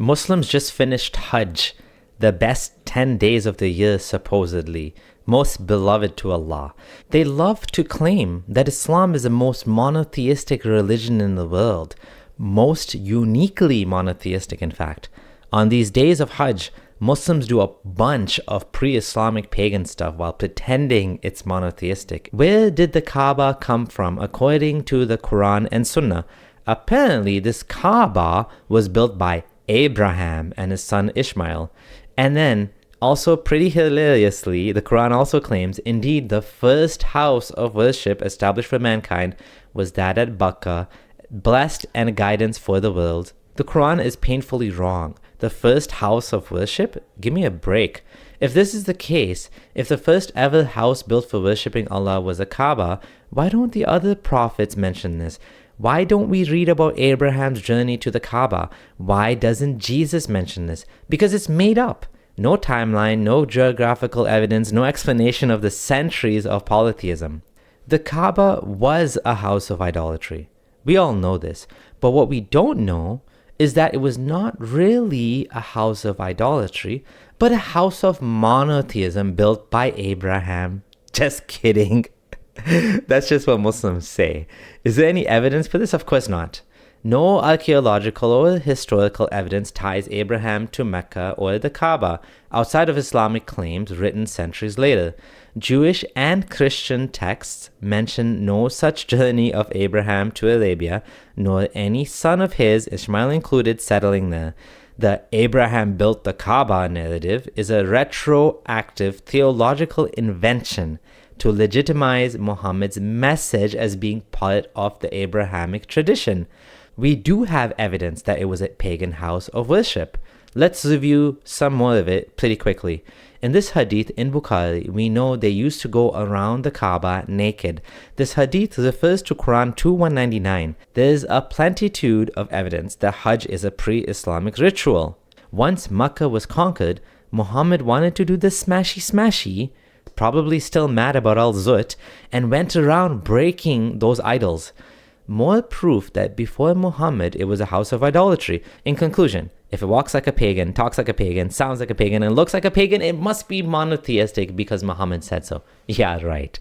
Muslims just finished Hajj, the best 10 days of the year supposedly, most beloved to Allah. They love to claim that Islam is the most monotheistic religion in the world, most uniquely monotheistic in fact. On these days of Hajj, Muslims do a bunch of pre-Islamic pagan stuff while pretending it's monotheistic. Where did the Kaaba come from according to the Quran and Sunnah? Apparently, this Kaaba was built by Abraham and his son Ishmael. And then, also pretty hilariously, the Quran also claims, indeed, the first house of worship established for mankind was that at Mecca, blessed and guidance for the world. The Quran is painfully wrong. The first house of worship? Give me a break. If this is the case, if the first ever house built for worshipping Allah was a Kaaba, why don't the other prophets mention this? Why don't we read about Abraham's journey to the Kaaba? Why doesn't Jesus mention this? Because it's made up. No timeline, no geographical evidence, no explanation of the centuries of polytheism. The Kaaba was a house of idolatry. We all know this. But what we don't know is that it was not really a house of idolatry, but a house of monotheism built by Abraham. Just kidding. That's just what Muslims say. Is there any evidence for this? Of course not. No archaeological or historical evidence ties Abraham to Mecca or the Kaaba outside of Islamic claims written centuries later. Jewish and Christian texts mention no such journey of Abraham to Arabia, nor any son of his, Ishmael included, settling there. The Abraham built the Kaaba narrative is a retroactive theological invention to legitimize Muhammad's message as being part of the Abrahamic tradition. We do have evidence that it was a pagan house of worship. Let's review some more of it pretty quickly. In this hadith in Bukhari, we know they used to go around the Kaaba naked. This hadith refers to Quran 2:199. There is a plenitude of evidence that Hajj is a pre-Islamic ritual. Once Mecca was conquered, Muhammad wanted to do the smashy, probably still mad about Al-Zut, and went around breaking those idols. More proof that before Muhammad it was a house of idolatry. In conclusion, if it walks like a pagan, talks like a pagan, sounds like a pagan, and looks like a pagan, it must be monotheistic because Muhammad said so. Yeah, right.